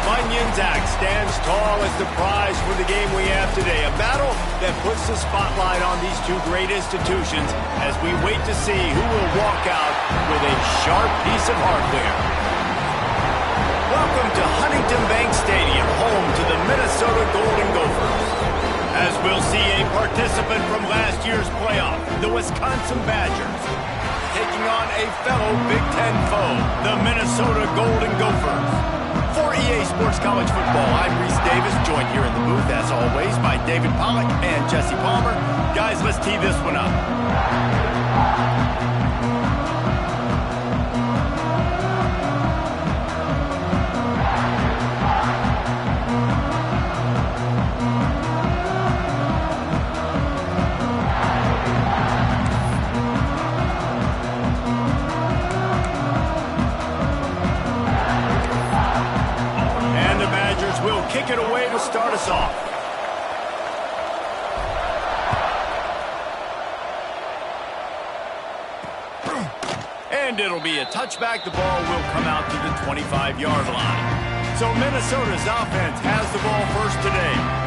Bunyan's axe stands tall as the prize for the game we have today. A battle that puts the spotlight on these two great institutions as we wait to see who will walk out with a sharp piece of hardware. Welcome to Huntington Bank Stadium, home to the Minnesota Golden Gophers. As we'll see a participant from last year's playoff, the Wisconsin Badgers, taking on a fellow Big Ten foe, the Minnesota Golden Gophers. For EA Sports College Football, I'm Reese Davis, joined here in the booth, as always, by David Pollack and Jesse Palmer. Guys, let's tee this one up. Kick it away to start us off. And it'll be a touchback. The ball will come out to the 25-yard line. So Minnesota's offense has the ball first today.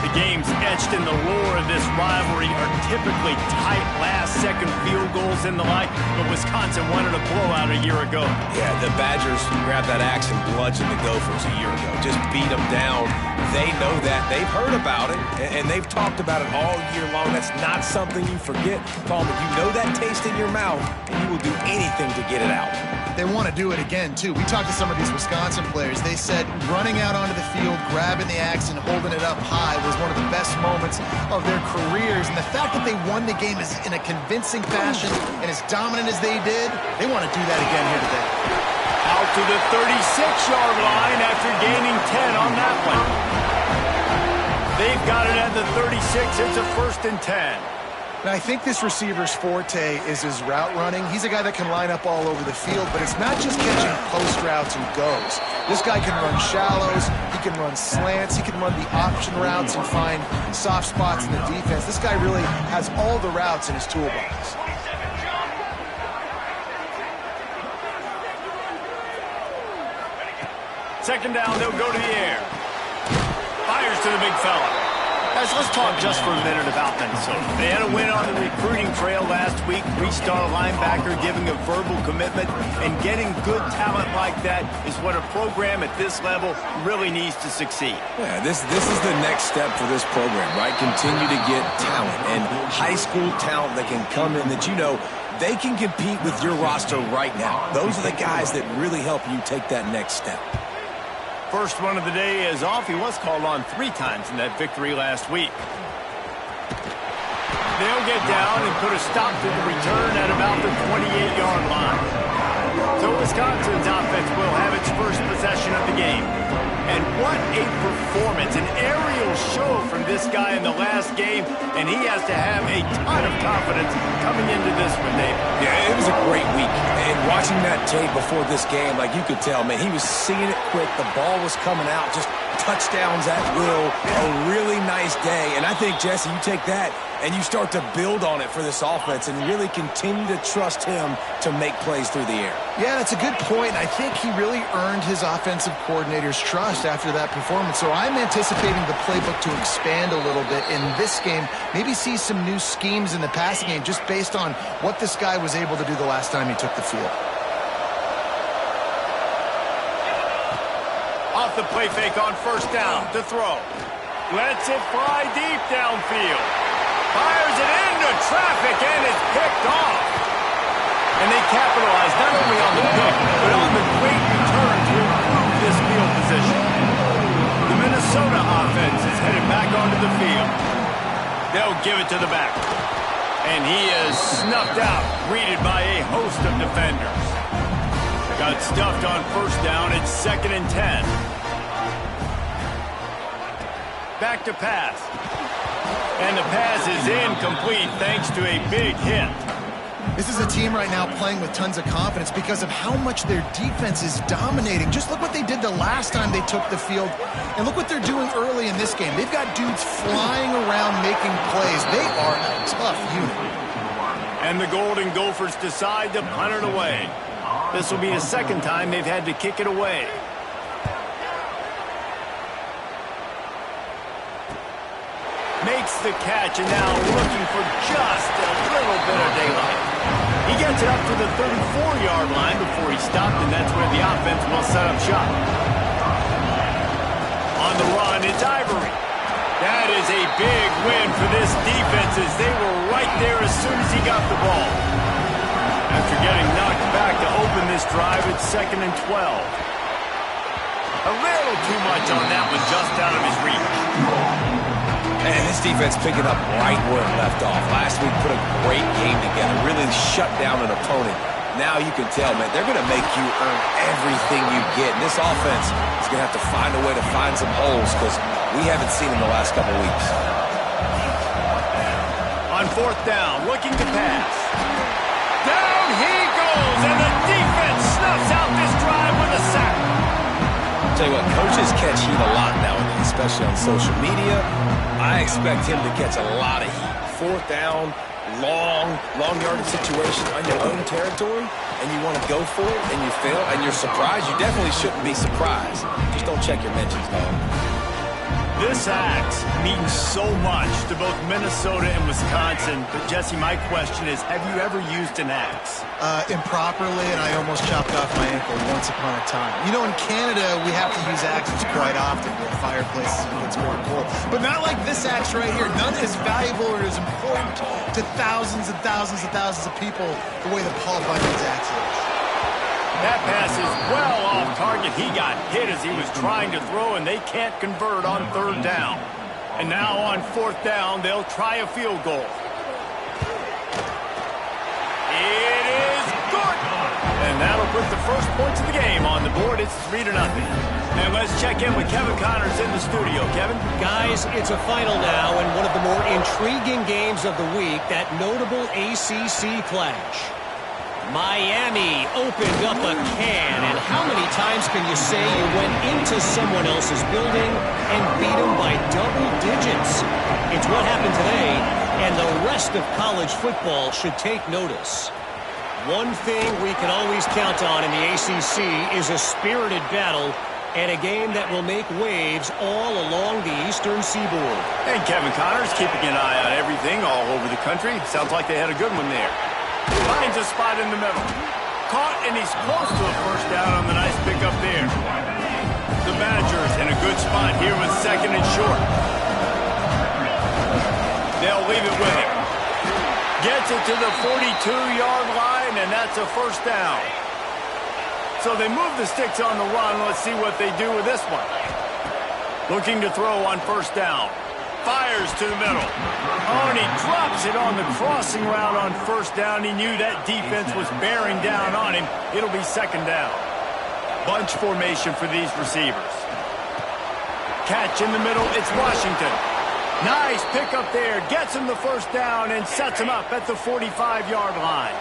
The games etched in the lore of this rivalry are typically tight last-second field goals and the like, but Wisconsin wanted a blowout a year ago. Yeah, the Badgers grabbed that axe and bludgeoned the Gophers a year ago. Just beat them down. They know that. They've heard about it, and they've talked about it all year long. That's not something you forget. Palmer, you know that taste in your mouth, and you will do anything to get it out. They want to do it again, too. We talked to some of these Wisconsin players. They said running out onto the field, grabbing the axe, and holding it up high was one of the best moments of their careers. And the fact that they won the game is in a convincing fashion and as dominant as they did, they want to do that again here today. Out to the 36-yard line after gaining 10 on that one. They've got it at the 36. It's a 1st and 10. And I think this receiver's forte is his route running. He's a guy that can line up all over the field, but it's not just catching post routes and goes. This guy can run shallows, he can run slants, he can run the option routes and find soft spots in the defense. This guy really has all the routes in his toolbox. Second down, they'll go to the air. Fires to the big fella. Guys, let's talk just for a minute about Minnesota. They had a win on the recruiting trail last week. 3-star linebacker giving a verbal commitment, and getting good talent like that is what a program at this level really needs to succeed. Yeah, this is the next step for this program, right? Continue to get talent and high school talent that can come in that you know they can compete with your roster right now. Those are the guys that really help you take that next step. First one of the day is off. He was called on 3 times in that victory last week. They'll get down and put a stop to the return at about the 28-yard line. So Wisconsin's offense will have its first possession of the game. And what a performance, an aerial show from this guy in the last game, and he has to have a ton of confidence coming into this one, Dave. Yeah, it was a great week. And watching that tape before this game, like you could tell, man, he was seeing it quick. The ball was coming out, just touchdowns at will. A really nice day. And I think, Jesse, you take that and you start to build on it for this offense and really continue to trust him to make plays through the air. Yeah, that's a good point. I think he really earned his offensive coordinator's trust after that performance. So I'm anticipating the playbook to expand a little bit in this game. Maybe see some new schemes in the passing game just based on what this guy was able to do the last time he took the field. Off the play fake on 1st down to throw. Lets it fly deep downfield. Fires it into traffic and it's picked off. And they capitalize not only on the pick, but on the great return to improve this field position. The Minnesota offense is headed back onto the field. They'll give it to the back. And he is snuffed out, greeted by a host of defenders. Got stuffed on 1st down. It's 2nd and 10. Back to pass. And the pass is incomplete thanks to a big hit. This is a team right now playing with tons of confidence because of how much their defense is dominating. Just look what they did the last time they took the field, and look what they're doing early in this game. They've got dudes flying around making plays. They are a tough unit. And the Golden Gophers decide to punt it away. This will be the 2nd time they've had to kick it away. Makes the catch, and now looking for just a little bit of daylight. He gets it up to the 34-yard line before he stopped, and that's where the offense will set up shop. On the run, it's Ivory. That is a big win for this defense as they were right there as soon as he got the ball. After getting knocked back to open this drive, it's 2nd and 12. A little too much on that one, just out of his reach. And this defense picking up right where it left off. Last week put a great game together, really shut down an opponent. Now you can tell, man, they're going to make you earn everything you get. And this offense is going to have to find a way to find some holes because we haven't seen them the last couple weeks. On 4th down, looking to pass. Down he goes, and the defense snuffs out this drive with a sack. I'll tell you what, coaches catch heat a lot nowadays, especially on social media. I expect him to catch a lot of heat. 4th down, long yardage situation on your own territory, and you want to go for it, and you fail, and you're surprised. You definitely shouldn't be surprised. Just don't check your mentions, dog. This axe means so much to both Minnesota and Wisconsin. But, Jesse, my question is, have you ever used an axe? Improperly, and I almost chopped off my ankle once upon a time. You know, in Canada, we have to use axes quite often with fireplaces when it's very cold. But not like this axe right here. None as valuable or as important to thousands and thousands and thousands of people the way that Paul Bunyan's axe is. That pass is well off target. He got hit as he was trying to throw, and they can't convert on 3rd down. And now on 4th down, they'll try a field goal. It is good! And that'll put the first points of the game on the board. It's 3-0. And let's check in with Kevin Connors in the studio. Kevin? Guys, it's a final now, and one of the more intriguing games of the week, that notable ACC clash. Miami opened up a can, and how many times can you say you went into someone else's building and beat them by double digits? It's what happened today, and the rest of college football should take notice. One thing we can always count on in the ACC is a spirited battle and a game that will make waves all along the Eastern Seaboard. And Kevin Connors keeping an eye on everything all over the country. Sounds like they had a good one there. Finds a spot in the middle. Caught, and he's close to a 1st down on the nice pickup there. The Badgers in a good spot here with 2nd and short. They'll leave it with him. Gets it to the 42-yard line, and that's a 1st down. So they move the sticks on the run. Let's see what they do with this one. Looking to throw on 1st down. Fires to the middle. Oh, and he drops it on the crossing route on 1st down. He knew that defense was bearing down on him. It'll be 2nd down. Bunch formation for these receivers. Catch in the middle. It's Washington. Nice pickup there. Gets him the 1st down and sets him up at the 45-yard line.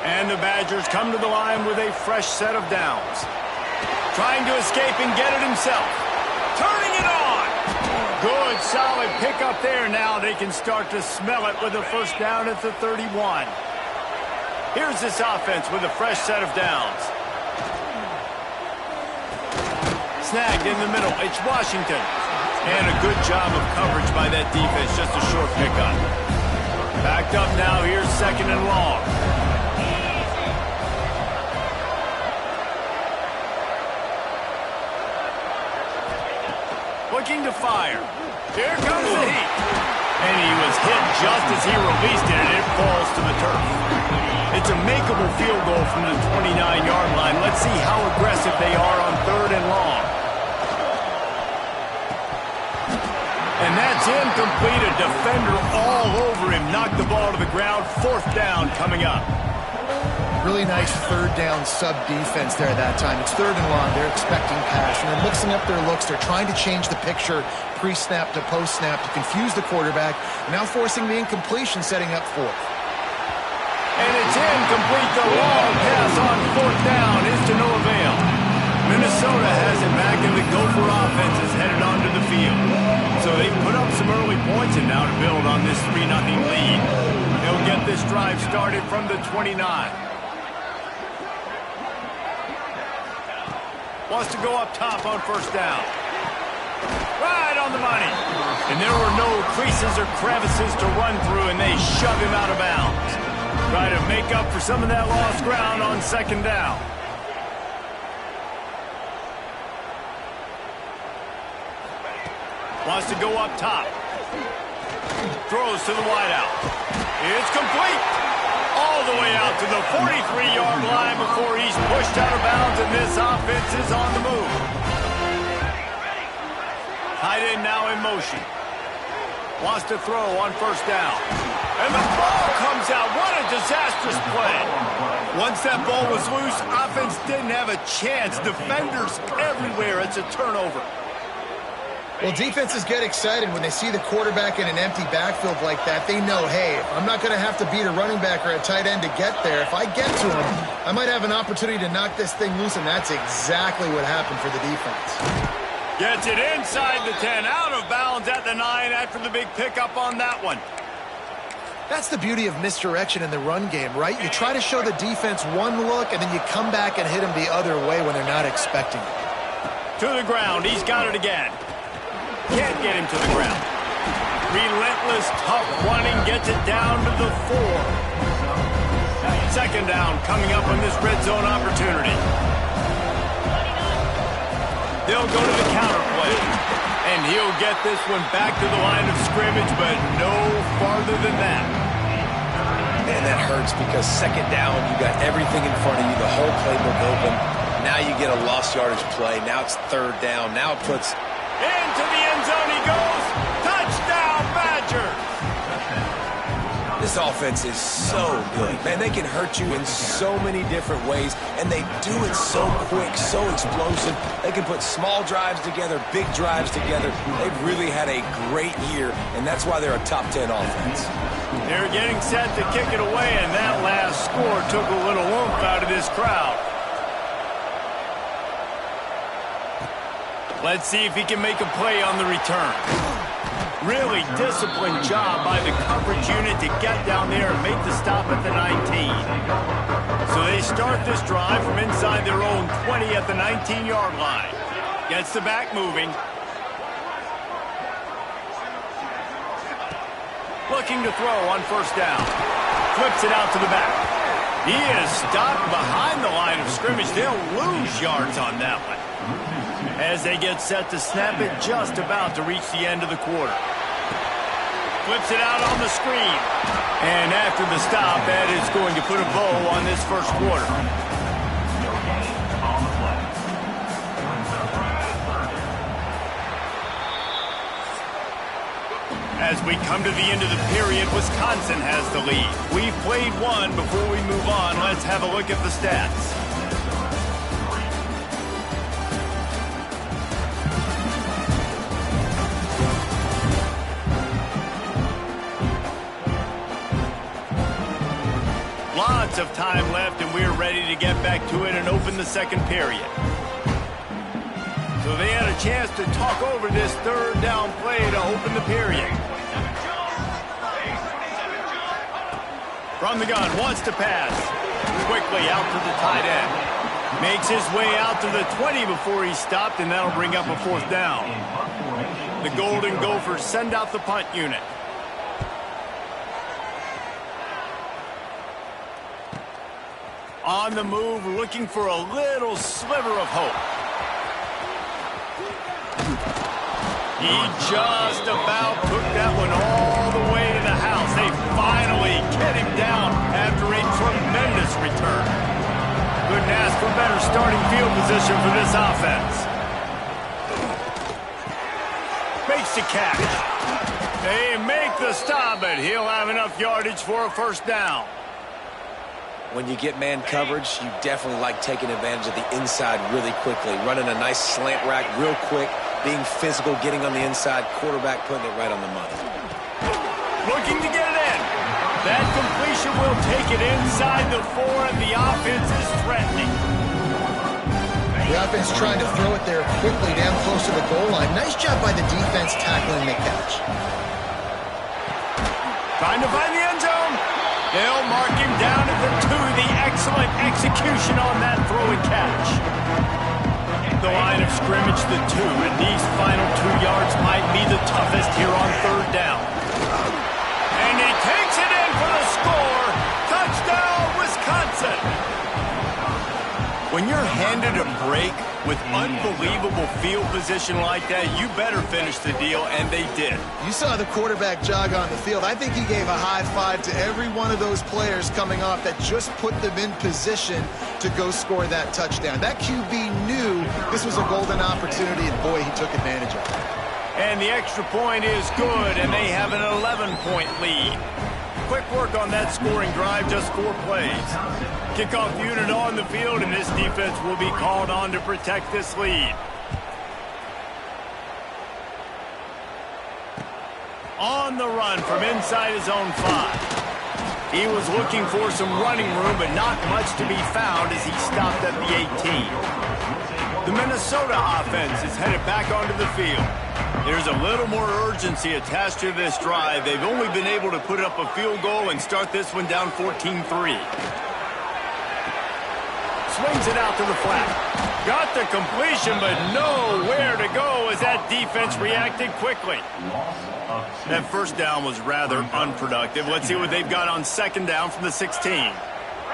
And the Badgers come to the line with a fresh set of downs. Trying to escape and get it himself. Turning it on. Good, solid pickup there. Now they can start to smell it with a 1st down at the 31. Here's this offense with a fresh set of downs. Snagged in the middle. It's Washington. And a good job of coverage by that defense. Just a short pickup. Backed up now. Here's 2nd and long. Looking to fire. Here comes the heat. And he was hit just as he released it, and it falls to the turf. It's a makeable field goal from the 29-yard line. Let's see how aggressive they are on 3rd and long. And that's incomplete. A defender all over him. Knocked the ball to the ground. 4th down coming up. Really nice 3rd down sub-defense there at that time. It's 3rd and long. They're expecting pass, and they're mixing up their looks. They're trying to change the picture pre-snap to post-snap to confuse the quarterback, now forcing the incompletion, setting up 4th. And it's incomplete. The long pass on 4th down is to no avail. Minnesota has it back, and the Gopher offense is headed onto the field. So they put up some early points, and now to build on this 3-0 lead. They'll get this drive started from the 29. Wants to go up top on 1st down. Right on the money. And there were no creases or crevices to run through, and they shove him out of bounds. Try to make up for some of that lost ground on second down. Wants to go up top. Throws to the wideout. It's complete. All the way out to the 43-yard line before he's pushed out of bounds, and this offense is on the move. Tight end now in motion. Wants to throw on first down. And the ball comes out. What a disastrous play. Once that ball was loose, offense didn't have a chance. Defenders everywhere. It's a turnover. Well, defenses get excited when they see the quarterback in an empty backfield like that. They know, hey, I'm not going to have to beat a running back or a tight end to get there. If I get to him, I might have an opportunity to knock this thing loose, and that's exactly what happened for the defense. Gets it inside the 10, out of bounds at the 9 after the big pickup on that one. That's the beauty of misdirection in the run game, right? You try to show the defense one look, and then you come back and hit them the other way when they're not expecting it. To the ground. He's got it again. Can't get him to the ground. Relentless, tough running gets it down to the 4. Second down coming up on this red zone opportunity. They'll go to the counter play. And he'll get this one back to the line of scrimmage, but no farther than that. Man, that hurts because second down, you got everything in front of you, the whole playbook open. Now you get a lost yardage play. Now it's third down. Now it puts... Into the end zone he goes. Touchdown, Badgers. This offense is so good. Man, they can hurt you in so many different ways, and they do it so quick, so explosive. They can put small drives together, big drives together. They've really had a great year, and that's why they're a top 10 offense. They're getting set to kick it away, and that last score took a little oomph out of this crowd. Let's see if he can make a play on the return. Really disciplined job by the coverage unit to get down there and make the stop at the 19. So they start this drive from inside their own 20 at the 19-yard line. Gets the back moving. Looking to throw on first down. Flips it out to the back. He is stopped behind the line of scrimmage. They'll lose yards on that one. As they get set to snap it, just about to reach the end of the quarter. Flips it out on the screen. And after the stop, that is going to put a bow on this first quarter. As we come to the end of the period, Wisconsin has the lead. We've played one. Before we move on, let's have a look at the stats. Lots of time left, and we're ready to get back to it and open the second period. So they had a chance to talk over this third down play to open the period. From the gun, wants to pass. Quickly out to the tight end. Makes his way out to the 20 before he's stopped, and that'll bring up a fourth down. The Golden Gophers send out the punt unit. On the move, looking for a little sliver of hope. He just about took that one all the way to the house. They finally get him down after a tremendous return. Couldn't ask for better starting field position for this offense. Makes the catch. They make the stop, but he'll have enough yardage for a first down. When you get man coverage, you definitely like taking advantage of the inside really quickly, running a nice slant rack real quick, being physical, getting on the inside, quarterback putting it right on the money. Looking to get it in. That completion will take it inside the 4, and the offense is threatening. The offense trying to throw it there quickly down close to the goal line. Nice job by the defense tackling the catch. Trying to find the end zone. They'll mark him down at the 2. The excellent execution on that throw and catch. The line of scrimmage, the 2, and these final 2 yards might be the toughest here on 3rd down. And he takes it in for the score. Touchdown, Wisconsin. When you're handed a break with unbelievable field position like that, you better finish the deal, and they did. You saw the quarterback jog on the field. I think he gave a high five to every one of those players coming off that just put them in position to go score that touchdown. That QB knew this was a golden opportunity, and boy, he took advantage of it. And the extra point is good, and they have an 11-point lead. Quick work on that scoring drive, just 4 plays. Kickoff unit on the field, and this defense will be called on to protect this lead. On the run from inside his own 5. He was looking for some running room, but not much to be found as he stopped at the 18. The Minnesota offense is headed back onto the field. There's a little more urgency attached to this drive. They've only been able to put up a field goal and start this one down 14-3. Swings it out to the flat. Got the completion, but nowhere to go as that defense reacted quickly. That first down was rather unproductive. Let's see what they've got on 2nd down from the 16.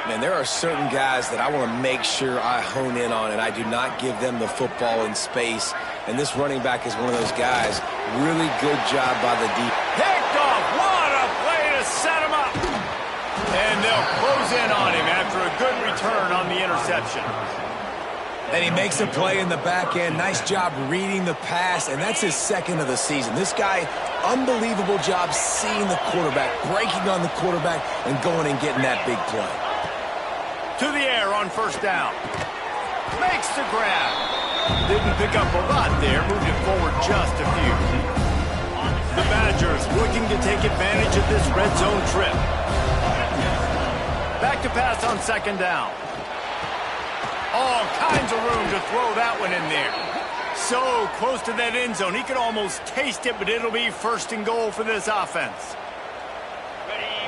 Man, there are certain guys that I want to make sure I hone in on, and I do not give them the football in space. And this running back is one of those guys. Really good job by the deep. Picked off. What a play to set him up. And they'll close in on him after a good return on the interception. And he makes a play in the back end. Nice job reading the pass, and that's his 2nd of the season. This guy, unbelievable job seeing the quarterback, breaking on the quarterback, and going and getting that big play. To the air on 1st down. Makes the grab. Didn't pick up a lot there. Moved it forward just a few. The Badgers looking to take advantage of this red zone trip. Back to pass on 2nd down. All kinds of room to throw that one in there. So close to that end zone. He could almost taste it, but it'll be 1st and goal for this offense.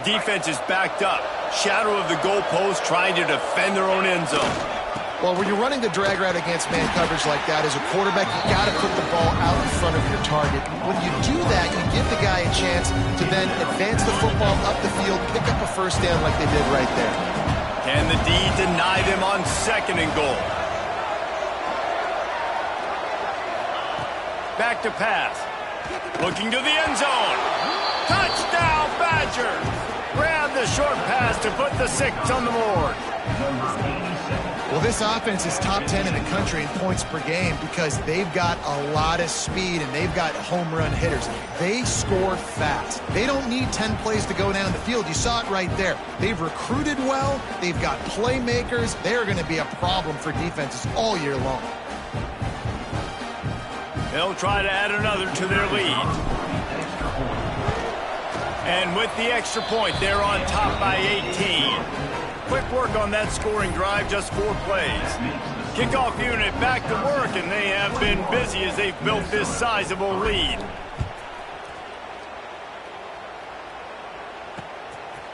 Defense is backed up. Shadow of the goalpost trying to defend their own end zone. Well, when you're running the drag route against man coverage like that, as a quarterback, you got to put the ball out in front of your target. When you do that, you give the guy a chance to then advance the football up the field, pick up a 1st down like they did right there. Can the D deny them on 2nd and goal? Back to pass. Looking to the end zone. Touchdown, Badgers! Grab the short pass to put the 6 on the board. Well, this offense is top 10 in the country in points per game because they've got a lot of speed and they've got home run hitters. They score fast. They don't need 10 plays to go down the field. You saw it right there. They've recruited well. They've got playmakers. They're going to be a problem for defenses all year long. They'll try to add another to their lead. And with the extra point, they're on top by 18. Quick work on that scoring drive, just 4 plays. Kickoff unit back to work, and they have been busy as they've built this sizable lead.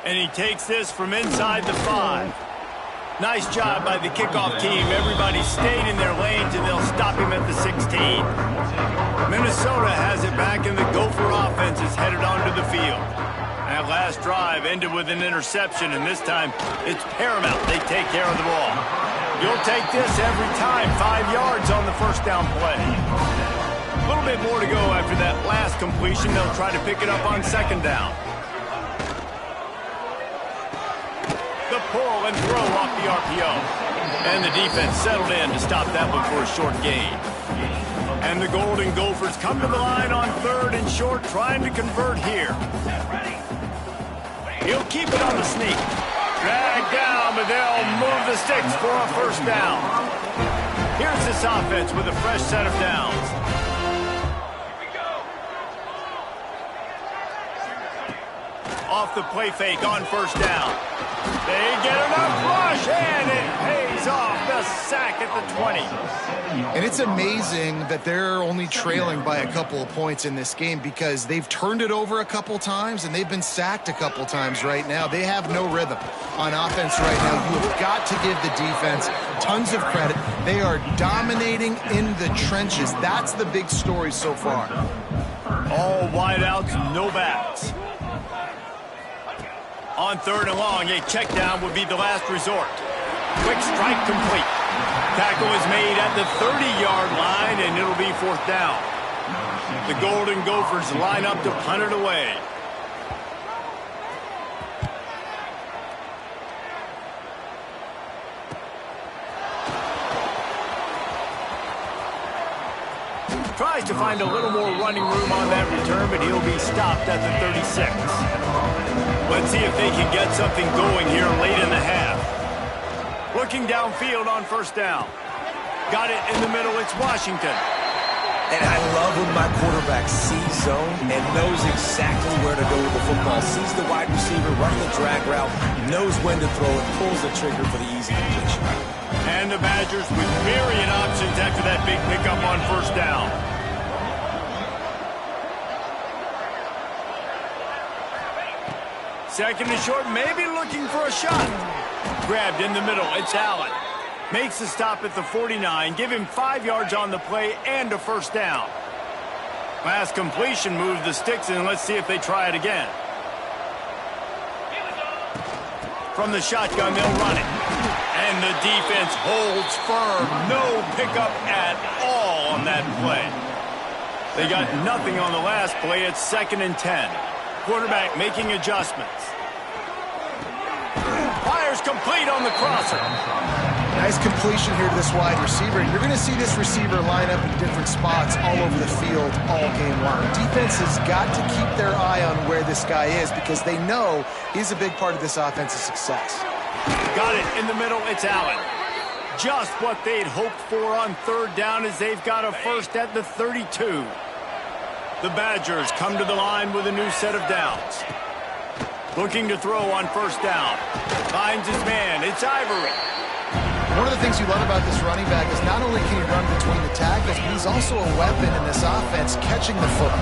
And he takes this from inside the 5. Nice job by the kickoff team. Everybody stayed in their lanes, and they'll stop him at the 16. Minnesota has it back, and the Gopher offense is headed onto the field. That last drive ended with an interception, and this time it's paramount they take care of the ball. You'll take this every time. 5 yards on the 1st down play. A little bit more to go after that last completion. They'll try to pick it up on 2nd down. The pull and throw off the RPO. And the defense settled in to stop that one for a short gain. And the Golden Gophers come to the line on 3rd and short, trying to convert here. He'll keep it on the sneak. Dragged down, but they'll move the sticks for a 1st down. Here's this offense with a fresh set of downs. Off the play fake on first down. They get enough rush, and it pays off. The sack at the 20. And it's amazing that they're only trailing by a couple of points in this game because they've turned it over a couple times and they've been sacked a couple times right now. They have no rhythm on offense right now. You have got to give the defense tons of credit. They are dominating in the trenches. That's the big story so far. All wideouts, no backs. On 3rd and long, a check down would be the last resort. Quick strike complete. Tackle is made at the 30-yard line, and it'll be 4th down. The Golden Gophers line up to punt it away. Tries to find a little more running room on that return, but he'll be stopped at the 36. Let's see if they can get something going here late in the half. Looking downfield on 1st down. Got it in the middle. It's Washington. And I love when my quarterback sees zone and knows exactly where to go with the football. Sees the wide receiver, running the drag route, knows when to throw it, pulls the trigger for the easy completion. And the Badgers with myriad options after that big pickup on 1st down. Second and short, maybe looking for a shot. Grabbed in the middle, it's Allen. Makes the stop at the 49, give him 5 yards on the play and a 1st down. Last completion moved the sticks, and let's see if they try it again. From the shotgun, they'll run it. And the defense holds firm. No pickup at all on that play. They got nothing on the last play. It's 2nd and 10. Quarterback making adjustments. Fires complete on the crosser. Nice completion here to this wide receiver. You're going to see this receiver line up in different spots all over the field all game long. Defense has got to keep their eye on where this guy is because they know he's a big part of this offense's success. Got it in the middle. It's Allen. Just what they'd hoped for on 3rd down as they've got a 1st at the 32. The Badgers come to the line with a new set of downs. Looking to throw on 1st down. Finds his man. It's Ivory. One of the things you love about this running back is not only can he run between the tackles, but he's also a weapon in this offense catching the football.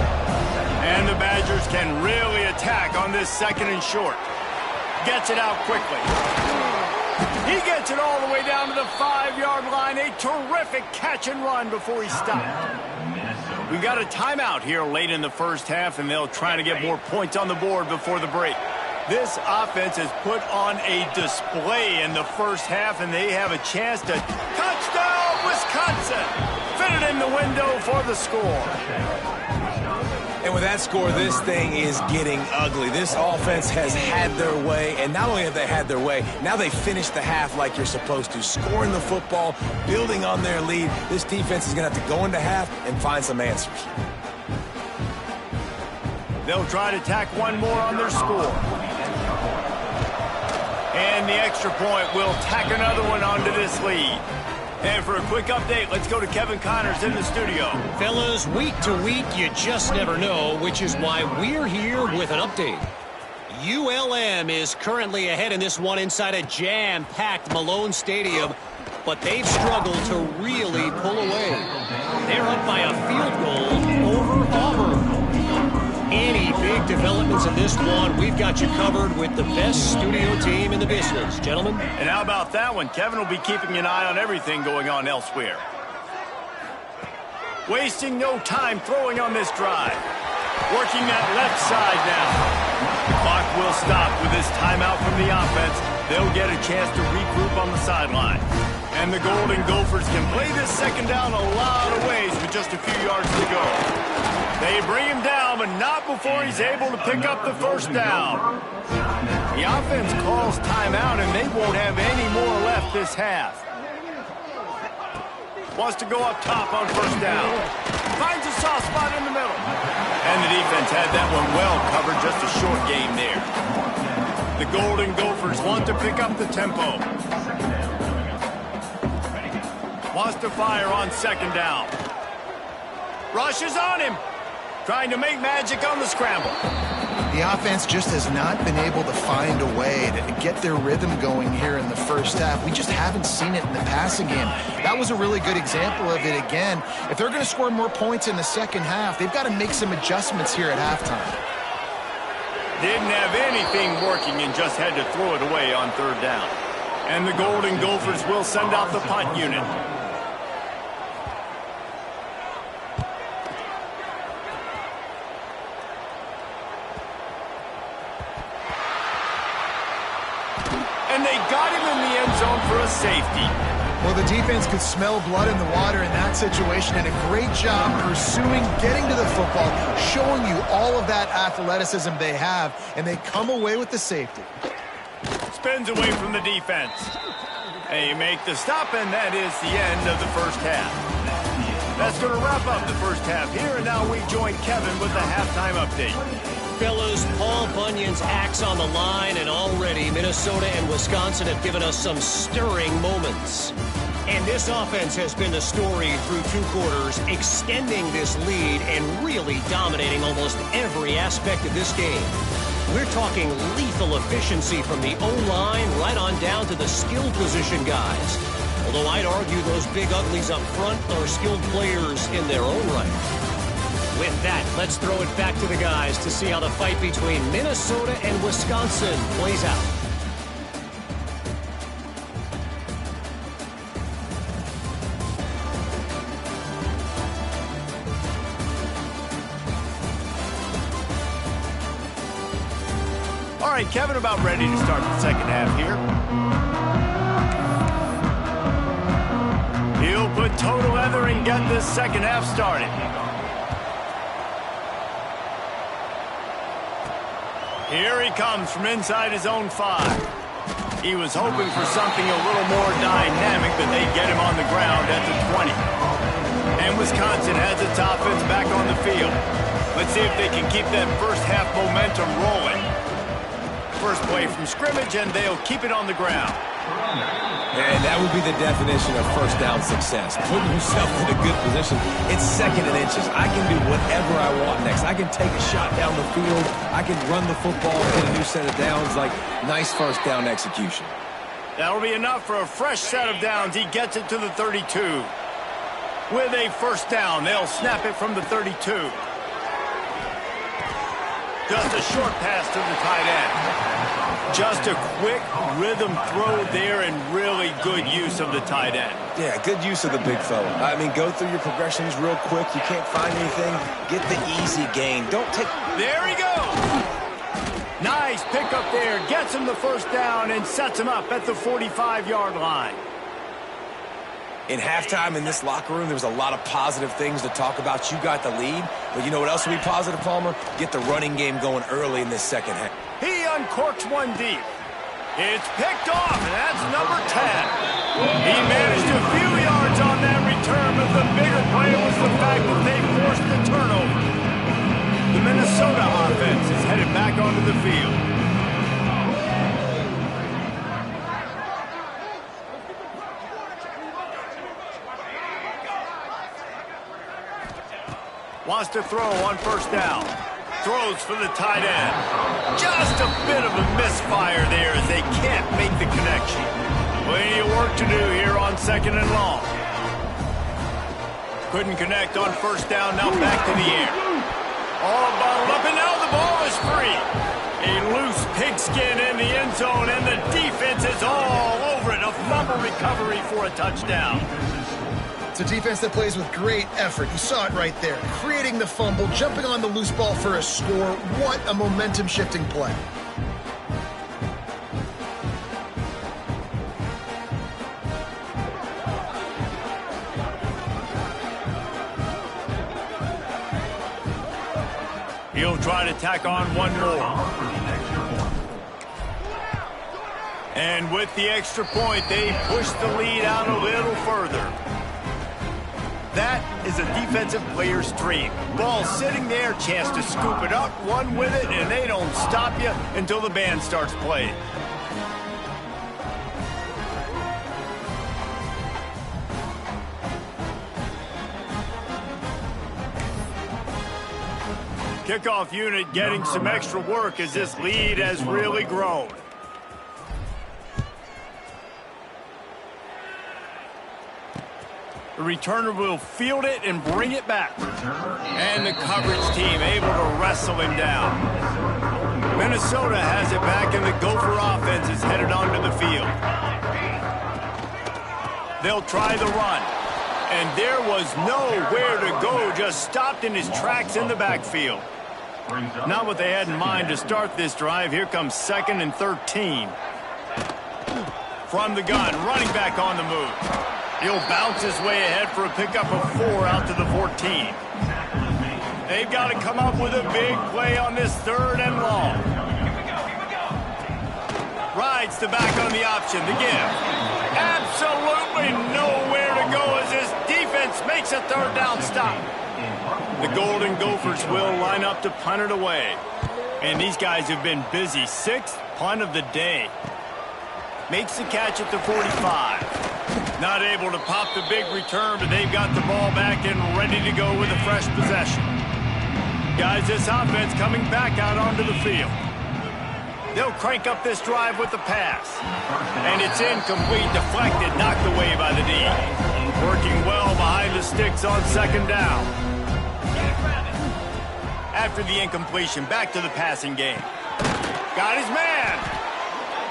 And the Badgers can really attack on this 2nd and short. Gets it out quickly. He gets it all the way down to the 5-yard line. A terrific catch and run before he stopped. We got a timeout here late in the 1st half, and they'll try to get more points on the board before the break. This offense has put on a display in the 1st half, and they have a chance to touchdown, Wisconsin! Fitted in the window for the score. And with that score, this thing is getting ugly. This offense has had their way, and not only have they had their way, now they finish the half like you're supposed to, scoring the football, building on their lead. This defense is going to have to go into half and find some answers. They'll try to tack one more on their score. And the extra point will tack another one onto this lead. And for a quick update, let's go to Kevin Connors in the studio. Fellas, week to week, you just never know, which is why we're here with an update. ULM is currently ahead in this one inside a jam-packed Malone Stadium, but they've struggled to really pull away. They're up by a field goal over Auburn. Any big developments in this one, we've got you covered with the best studio team in the business. Gentlemen? And how about that one? Kevin will be keeping an eye on everything going on elsewhere. Wasting no time throwing on this drive. Working that left side now. Clock will stop with this timeout from the offense. They'll get a chance to regroup on the sideline. And the Golden Gophers can play this 2nd down a lot of ways with just a few yards to go. They bring him down, but not before he's able to pick up the 1st down. The offense calls timeout, and they won't have any more left this half. Wants to go up top on 1st down. Finds a soft spot in the middle. And the defense had that one well covered, just a short game there. The Golden Gophers want to pick up the tempo. Wants to fire on 2nd down. Rushes on him. Trying to make magic on the scramble. The offense just has not been able to find a way to get their rhythm going here in the first half. We just haven't seen it in the passing game. That was a really good example of it again. If they're going to score more points in the second half, they've got to make some adjustments here at halftime. Didn't have anything working and just had to throw it away on third down. And the Golden Gophers will send out the punt unit. And they got him in the end zone for a safety. Well, the defense could smell blood in the water in that situation, and a great job pursuing, getting to the football, showing you all of that athleticism they have, and they come away with the safety. Spins away from the defense. They make the stop, and that is the end of the first half. That's going to wrap up the first half here, and now we join Kevin with the halftime update. Fellas, Paul Bunyan's axe on the line, and already Minnesota and Wisconsin have given us some stirring moments. And this offense has been the story through 2 quarters, extending this lead and really dominating almost every aspect of this game. We're talking lethal efficiency from the O-line right on down to the skill position guys. Although I'd argue those big uglies up front are skilled players in their own right. With that, let's throw it back to the guys to see how the fight between Minnesota and Wisconsin plays out. All right, Kevin, about ready to start the second half here. He'll put total leather and get this second half started. Here he comes from inside his own 5. He was hoping for something a little more dynamic, but they get him on the ground at the 20. And Wisconsin has its offense back on the field. Let's see if they can keep that first half momentum rolling. First play from scrimmage, and they'll keep it on the ground. And that would be the definition of first down success. Putting yourself in a good position. It's second and inches. I can do whatever I want next. I can take a shot down the field. I can run the football, get a new set of downs. Like, nice first down execution. That'll be enough for a fresh set of downs. He gets it to the 32. With a first down, they'll snap it from the 32. Just a short pass to the tight end. Just a quick rhythm throw there and really good use of the tight end. Yeah, good use of the big fella. I mean, go through your progressions real quick. You can't find anything. Get the easy gain. Don't take... There he goes. Nice pickup there. Gets him the first down and sets him up at the 45-yard line. In halftime in this locker room, there was a lot of positive things to talk about. You got the lead, but you know what else will be positive, Palmer? Get the running game going early in this second half. He uncorks one deep. It's picked off, and that's number 10. He managed a few yards on that return, but the bigger play was the fact that they forced the turnover. The Minnesota offense is headed back onto the field. Wants to throw on first down. Throws for the tight end. Just a bit of a misfire there as they can't make the connection. Plenty of work to do here on second and long. Couldn't connect on first down. Now back to the air. All bottled up, and now the ball is free. A loose pigskin in the end zone, and the defense is all over it. A fumble recovery for a touchdown. It's a defense that plays with great effort. You saw it right there. Creating the fumble, jumping on the loose ball for a score. What a momentum-shifting play. He'll try to tack on one more. And with the extra point, they push the lead out a little further. That is a defensive player's dream. Ball sitting there, chance to scoop it up, run with it, and they don't stop you until the band starts playing. Kickoff unit getting some extra work as this lead has really grown. The returner will field it and bring it back. And the coverage team able to wrestle him down. Minnesota has it back, and the Gopher offense is headed onto the field. They'll try the run. And there was nowhere to go, just stopped in his tracks in the backfield. Not what they had in mind to start this drive. Here comes 2nd and 13. From the gun, running back on the move. He'll bounce his way ahead for a pickup of 4 out to the 14. They've got to come up with a big play on this 3rd and long. Rides the back on the option, the give. Absolutely nowhere to go as this defense makes a 3rd down stop. The Golden Gophers will line up to punt it away. And these guys have been busy. 6th punt of the day. Makes the catch at the 45. Not able to pop the big return, but they've got the ball back and ready to go with a fresh possession. Guys, this offense coming back out onto the field. They'll crank up this drive with the pass. And it's incomplete, deflected, knocked away by the D. Working well behind the sticks on 2nd down. After the incompletion, back to the passing game. Got his man.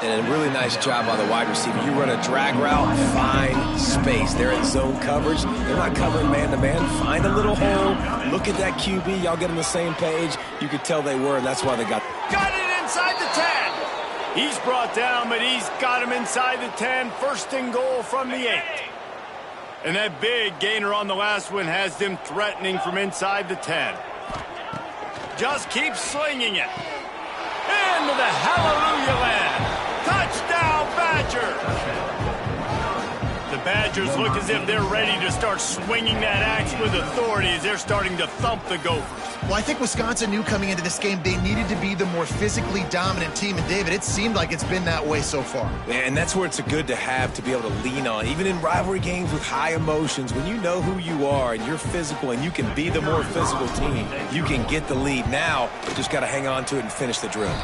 And a really nice job by the wide receiver. You run a drag route, find space. They're in zone coverage. They're not covering man-to-man. Find a little hole. Look at that QB. Y'all get on the same page. You could tell they were, and that's why they got it inside the 10. He's brought down, but he's got him inside the 10. 1st and goal from the 8. And that big gainer on the last one has them threatening from inside the 10. Just keep slinging it. Into the hallelujah land. Touchdown, Badgers! The Badgers look as if they're ready to start swinging that axe with authority as they're starting to thump the Gophers. Well, I think Wisconsin knew coming into this game they needed to be the more physically dominant team. And, David, it seemed like it's been that way so far. And that's where it's good to have to be able to lean on. Even in rivalry games with high emotions, when you know who you are and you're physical and you can be the more physical team, you can get the lead. Now, you just got to hang on to it and finish the drill.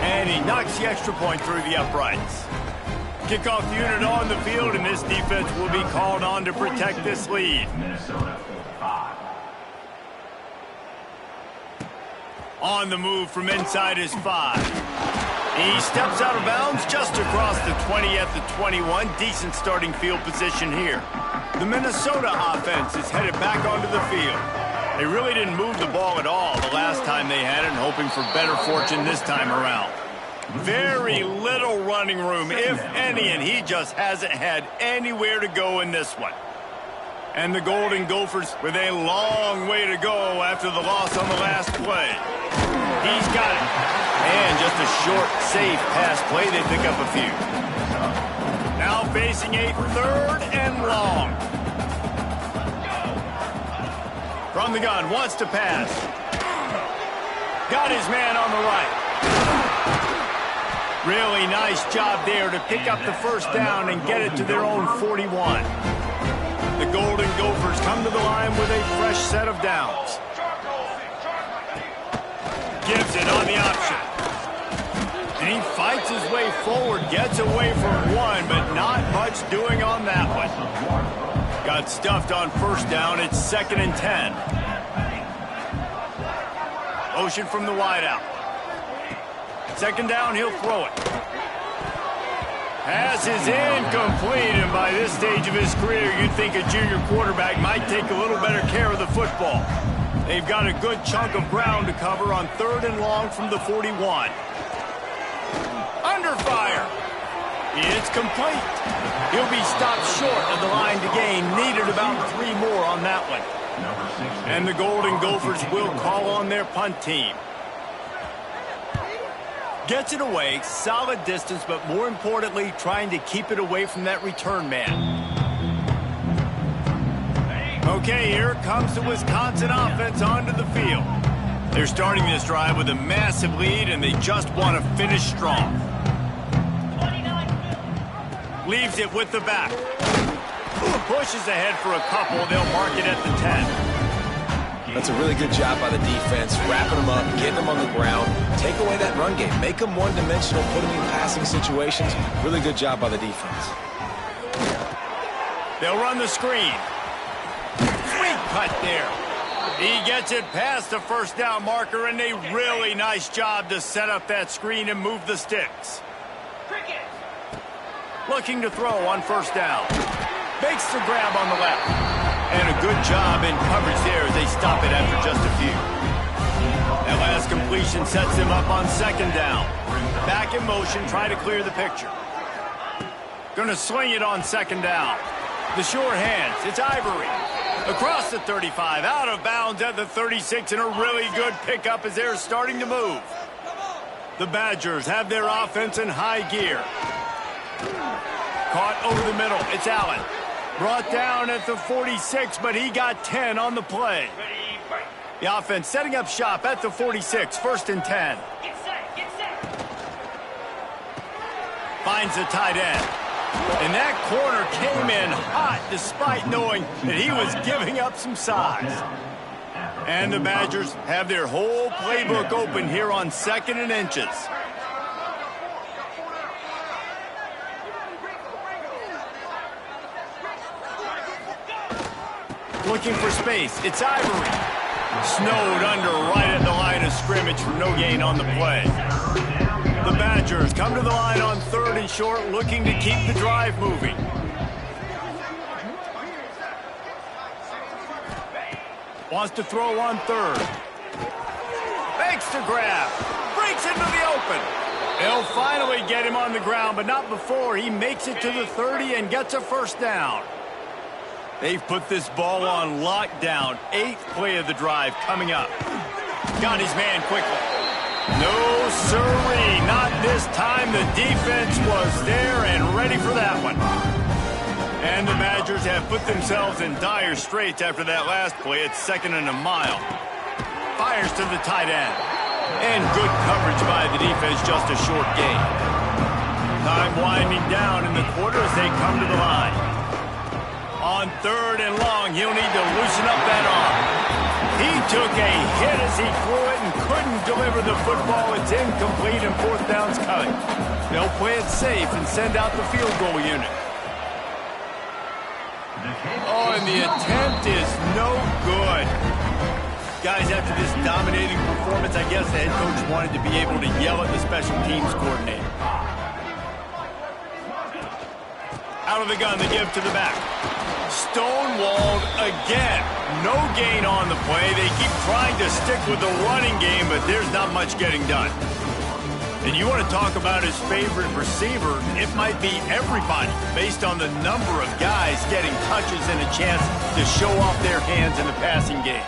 And he knocks the extra point through the uprights. Kickoff unit on the field, and this defense will be called on to protect this lead. On the move from inside his 5. He steps out of bounds just across the 20 at the 21. Decent starting field position here. The Minnesota offense is headed back onto the field. They really didn't move the ball at all the last time they had it, and hoping for better fortune this time around. Very little running room, if any, and he just hasn't had anywhere to go in this one. And the Golden Gophers with a long way to go after the loss on the last play. He's got it. And just a short, safe pass play. They pick up a few. Now facing a 3rd and long. From the gun, wants to pass. Got his man on the right. Really nice job there to pick up the 1st down and get it to their own 41. The Golden Gophers come to the line with a fresh set of downs. Gives it on the option. And he fights his way forward, gets away from one, but not much doing on that one. Got stuffed on 1st down. It's 2nd and 10. Motion from the wideout. 2nd down, he'll throw it. Pass is incomplete, and by this stage of his career, you'd think a junior quarterback might take a little better care of the football. They've got a good chunk of ground to cover on 3rd and long from the 41. Under fire. It's complete. He'll be stopped short of the line to gain. Needed about 3 more on that one. And the Golden Gophers will call on their punt team. Gets it away, solid distance, but more importantly, trying to keep it away from that return man. Okay, here comes the Wisconsin offense onto the field. They're starting this drive with a massive lead, and they just want to finish strong. Leaves it with the back. Pushes ahead for a couple. They'll mark it at the 10. That's a really good job by the defense, wrapping them up, getting them on the ground, take away that run game, make them one-dimensional, put them in passing situations. Really good job by the defense. They'll run the screen. Sweet cut there. He gets it past the first down marker, and a really nice job to set up that screen and move the sticks. Looking to throw on first down. Makes the grab on the left. And a good job in coverage there as they stop it after just a few. That last completion sets them up on second down. Back in motion, trying to clear the picture. Going to sling it on second down. The sure hands, it's Ivory. Across the 35, out of bounds at the 36, and a really good pickup as they're starting to move. The Badgers have their offense in high gear. Caught over the middle, it's Allen. Brought down at the 46, but he got 10 on the play. The offense setting up shop at the 46, 1st and 10. Finds the tight end. And that corner came in hot despite knowing that he was giving up some size. And the Badgers have their whole playbook open here on 2nd and inches. Looking for space, it's Ivory. Snowed under right at the line of scrimmage for no gain on the play. The Badgers come to the line on 3rd and short, looking to keep the drive moving. Wants to throw on 3rd. Makes the grab. Breaks into the open. They'll finally get him on the ground, but not before he makes it to the 30 and gets a first down. They've put this ball on lockdown. 8th play of the drive coming up. Got his man quickly. No sirree, not this time. The defense was there and ready for that one. And the Badgers have put themselves in dire straits after that last play. It's 2nd and a mile. Fires to the tight end. And good coverage by the defense, just a short gain. Time winding down in the quarter as they come to the line. On 3rd and long, he'll need to loosen up that arm. He took a hit as he threw it and couldn't deliver the football. It's incomplete and 4th down's coming. They'll play it safe and send out the field goal unit. Oh, and the attempt is no good. Guys, after this dominating performance, I guess the head coach wanted to be able to yell at the special teams coordinator. Out of the gun, the give to the back. Stonewalled again. No gain on the play. They keep trying to stick with the running game, but there's not much getting done. And you want to talk about his favorite receiver, it might be everybody based on the number of guys getting touches and a chance to show off their hands in the passing game.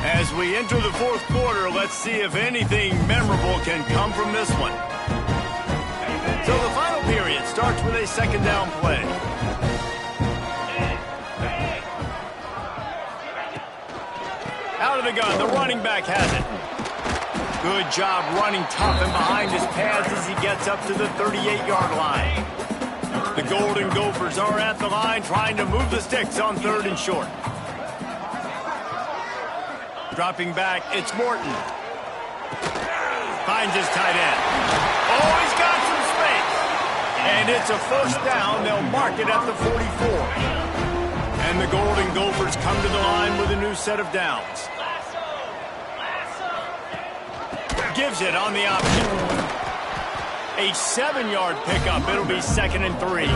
As we enter the 4th quarter, let's see if anything memorable can come from this one. So the final period starts with a 2nd down play. Out of the gun, the running back has it. Good job running tough and behind his pads as he gets up to the 38-yard line. The Golden Gophers are at the line trying to move the sticks on 3rd and short. Dropping back, it's Morton. Finds his tight end. Oh, he's got some space. And it's a first down. They'll mark it at the 44. And the Golden Gophers come to the line with a new set of downs. Gives it on the option. A 7-yard pickup. It'll be 2nd and 3.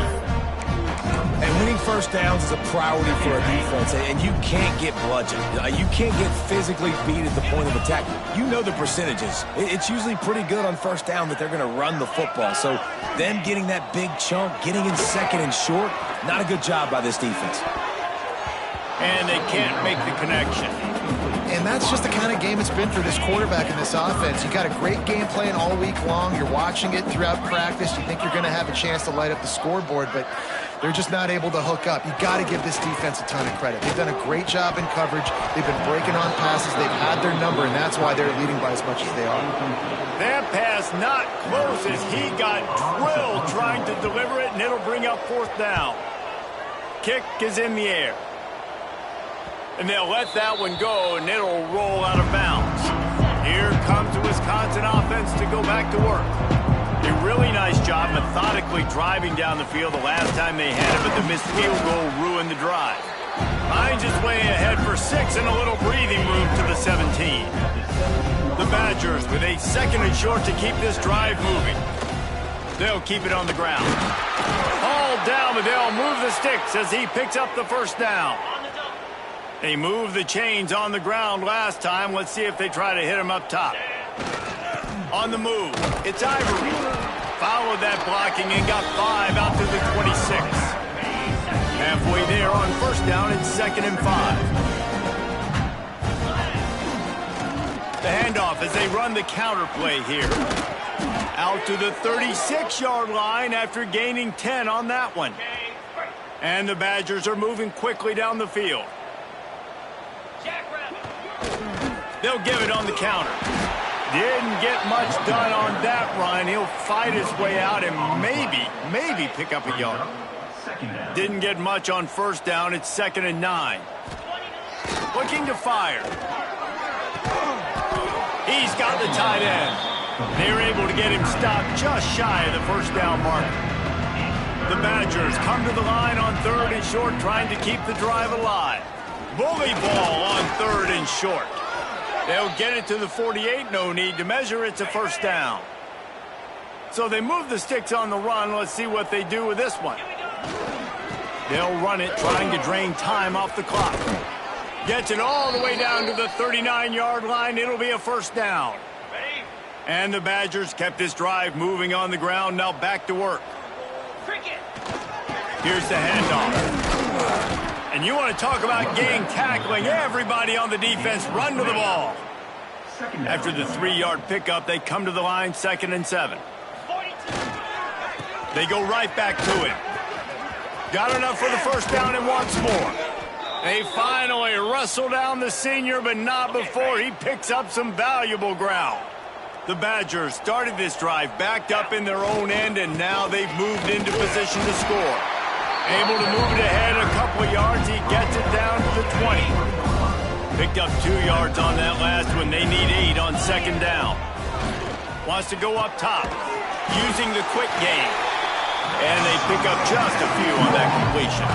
And winning first downs is a priority for a defense, and you can't get bludgeoned. You can't get physically beat at the point of attack. You know the percentages. It's usually pretty good on first down that they're going to run the football. So them getting that big chunk, getting in 2nd and short, not a good job by this defense. And they can't make the connection. And that's just the kind of game it's been for this quarterback in this offense. You got a great game plan all week long. You're watching it throughout practice. You think you're going to have a chance to light up the scoreboard, but they're just not able to hook up. You got to give this defense a ton of credit. They've done a great job in coverage. They've been breaking on passes. They've had their number, and that's why they're leading by as much as they are. That pass not close as he got drilled trying to deliver it, and it'll bring up 4th down. kick is in the air. And they'll let that one go, and it'll roll out of bounds. Here comes the Wisconsin offense to go back to work. A really nice job methodically driving down the field the last time they had it, but the missed field goal ruined the drive. Finds his way ahead for 6 and a little breathing room to the 17. The Badgers with a 2nd and short to keep this drive moving. They'll keep it on the ground. Hauled down, but they'll move the sticks as he picks up the first down. They moved the chains on the ground last time. Let's see if they try to hit him up top. On the move, it's Ivory. Followed that blocking and got 5 out to the 26. Halfway there on first down, it's 2nd and 5. The handoff as they run the counter play here. Out to the 36-yard line after gaining 10 on that one. And the Badgers are moving quickly down the field. They'll give it on the counter. Didn't get much done on that run. He'll fight his way out and maybe pick up a yard. Didn't get much on first down. It's 2nd and 9. Looking to fire. He's got the tight end. They're able to get him stopped just shy of the first down marker. The Badgers come to the line on 3rd and short, trying to keep the drive alive. Bully ball on 3rd and short. They'll get it to the 48, no need to measure. It's a first down. So they move the sticks on the run. Let's see what they do with this one. They'll run it, trying to drain time off the clock. Gets it all the way down to the 39-yard line. It'll be a first down. And the Badgers kept this drive moving on the ground. Now back to work. Here's the handoff. And you want to talk about gang tackling. Everybody on the defense run to the ball. After the 3-yard pickup, they come to the line 2nd and 7. They go right back to him. Got enough for the first down and once more. They finally wrestle down the senior, but not before he picks up some valuable ground. The Badgers started this drive backed up in their own end, and now they've moved into position to score. Able to move it ahead a couple of yards. He gets it down to the 20. Picked up 2 yards on that last one. They need 8 on 2nd down. Wants to go up top, using the quick game. And they pick up just a few on that completion.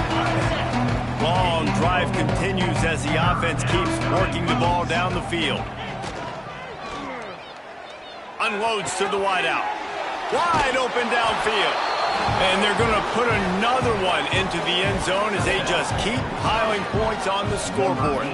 Long drive continues as the offense keeps working the ball down the field. Unloads to the wideout. Wide open downfield. And they're going to put another one into the end zone as they just keep piling points on the scoreboard.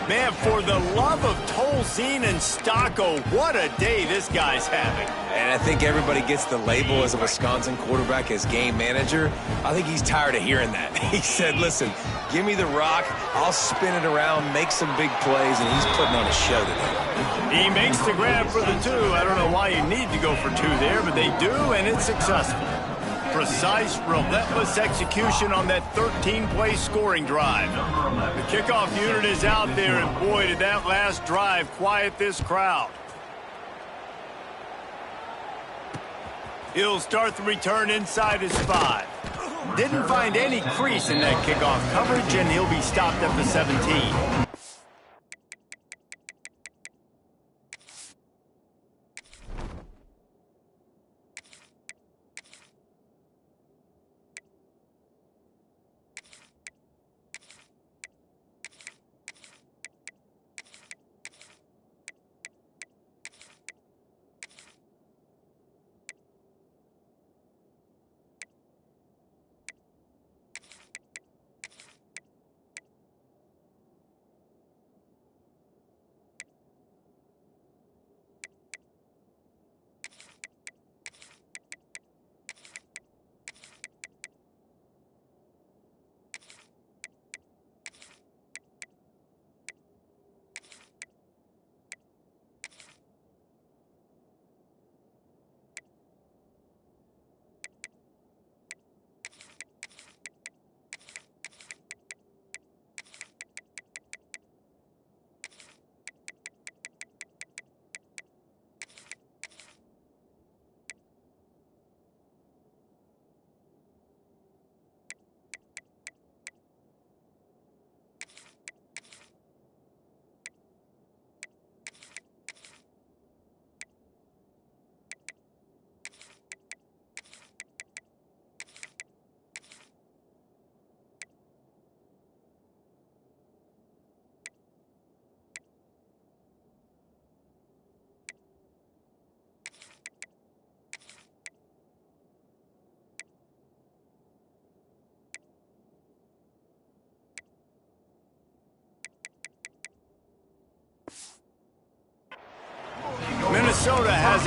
Man, for the love of Tolzien and Stocco, what a day this guy's having. And I think everybody gets the label as a Wisconsin quarterback as game manager. I think he's tired of hearing that. He said, listen, give me the rock, I'll spin it around, make some big plays, and he's putting on a show today. He makes the grab for the 2. I don't know why you need to go for 2 there, but they do, and it's successful. Precise, relentless execution on that 13-play scoring drive. The kickoff unit is out there, and boy, did that last drive quiet this crowd. He'll start the return inside his 5. Didn't find any crease in that kickoff coverage, and he'll be stopped at the 17.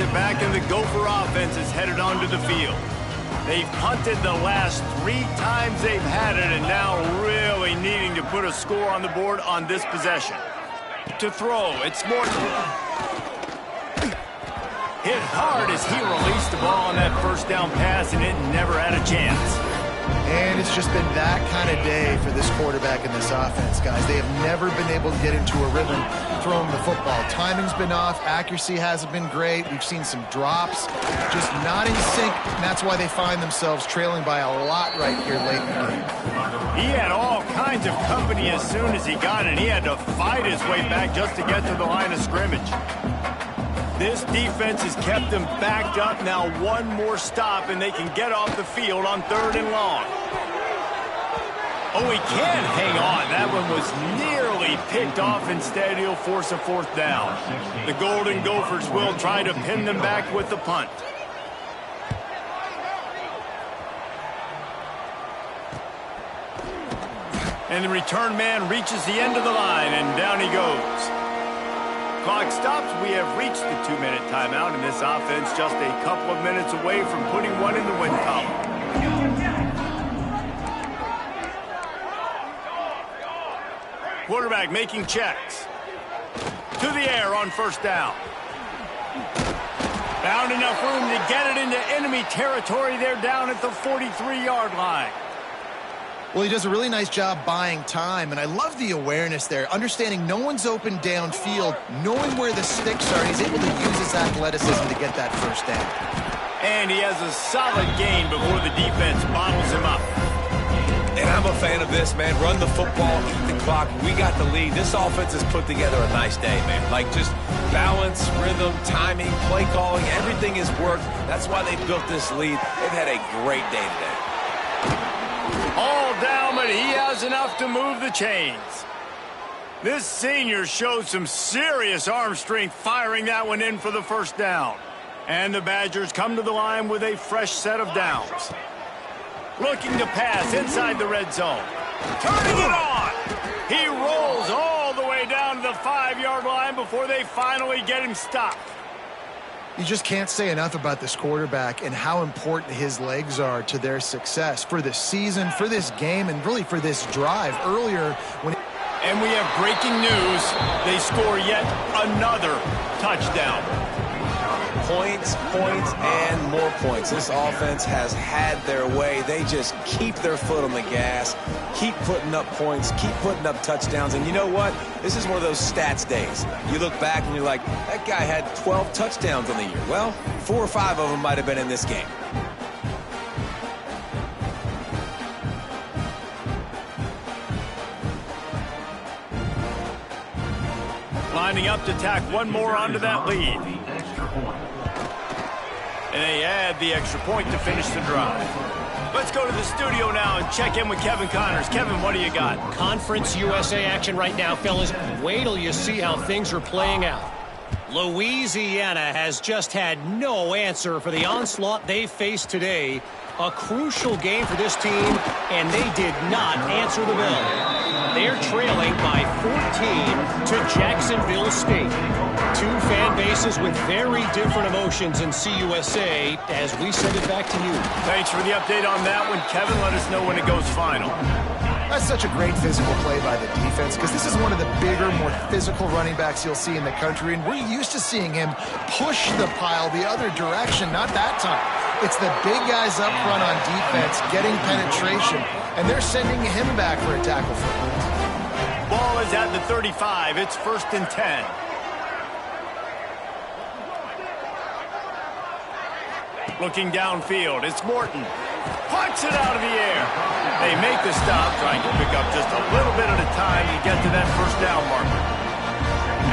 it back, and the Gopher offense is headed onto the field. They've punted the last 3 times they've had it, and now really needing to put a score on the board on this possession. To throw, it's Morton. Hit hard as he released the ball on that first down pass, and it never had a chance. And it's just been that kind of day for this quarterback and this offense, guys. They have never been able to get into a rhythm throwing the football. Timing's been off. Accuracy hasn't been great. We've seen some drops. Just not in sync, and that's why they find themselves trailing by a lot right here late in the game. He had all kinds of company as soon as he got it. He had to fight his way back just to get to the line of scrimmage. This defense has kept them backed up. Now one more stop, and they can get off the field on 3rd and long. Oh, he can hang on. That one was nearly picked off. Instead, he'll force a 4th down. The Golden Gophers will try to pin them back with the punt. And the return man reaches the end of the line, and down he goes. Clock stops. We have reached the 2-minute timeout, and this offense just a couple of minutes away from putting one in the win column. Quarterback making checks. To the air on 1st down. Found enough room to get it into enemy territory. They're down at the 43-yard line. Well, he does a really nice job buying time, and I love the awareness there, understanding no one's open downfield, knowing where the sticks are. He's able to use his athleticism to get that 1st down. And he has a solid gain before the defense bottles him up. And I'm a fan of this, man. Run the football, eat the clock. We got the lead. This offense has put together a nice day, man. Like, just balance, rhythm, timing, play calling, everything has worked. That's why they built this lead. They've had a great day today. All down, but he has enough to move the chains. This senior showed some serious arm strength firing that one in for the 1st down. And the Badgers come to the line with a fresh set of downs. Looking to pass inside the red zone. Turning it on. He rolls all the way down to the 5-yard line before they finally get him stopped. You just can't say enough about this quarterback and how important his legs are to their success for this season, for this game, and really for this drive earlier. And we have breaking news. They score yet another touchdown. Points, points, and more points. This offense has had their way. They just keep their foot on the gas, keep putting up points, keep putting up touchdowns. And you know what? This is one of those stats days. You look back and you're like, that guy had 12 touchdowns on the year. Well, 4 or 5 of them might have been in this game. Lining up to tack one more onto that lead. And they add the extra point to finish the drive. Let's go to the studio now and check in with Kevin Connors. Kevin, what do you got? Conference USA action right now, fellas. Wait till you see how things are playing out. Louisiana has just had no answer for the onslaught they faced today. A crucial game for this team, and they did not answer the bell. They're trailing by 14 to Jacksonville State. 2 fan bases with very different emotions in CUSA as we send it back to you. Thanks for the update on that one, Kevin. Let us know when it goes final. That's such a great physical play by the defense because this is one of the bigger, more physical running backs you'll see in the country, and we're used to seeing him push the pile the other direction, not that time. It's the big guys up front on defense getting penetration, and they're sending him back for a tackle for him. Ball is at the 35. It's 1st and 10. Looking downfield, it's Morton. Punts it out of the air. They make the stop, trying to pick up just a little bit at a time to get to that 1st down marker.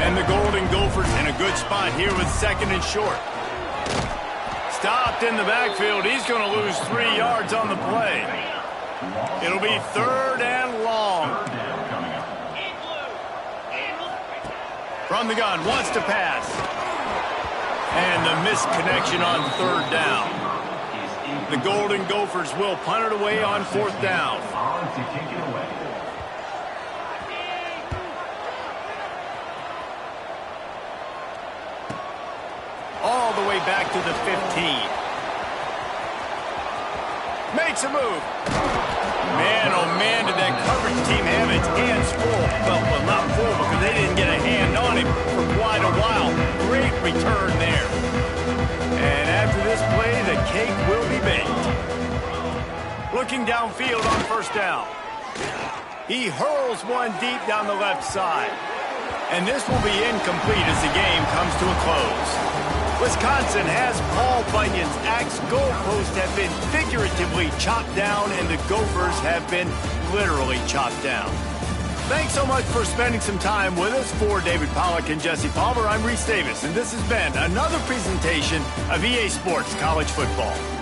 And the Golden Gophers in a good spot here with 2nd and short. Stopped in the backfield. He's going to lose 3 yards on the play. It'll be 3rd and long. From the gun, wants to pass. And the misconnection on 3rd down. The Golden Gophers will punt it away on 4th down. All the way back to the 15. Makes a move. Man, oh man, did that coverage team have its hands full. Well, not full because they didn't get a hand on him for quite a while. Great return there. And after this play, the cake will be baked. Looking downfield on first down. He hurls one deep down the left side. And this will be incomplete as the game comes to a close. Wisconsin has Paul Bunyan's axe. Goalposts have been figuratively chopped down, and the Gophers have been literally chopped down. Thanks so much for spending some time with us. For David Pollack and Jesse Palmer, I'm Reese Davis, and this has been another presentation of EA Sports College Football.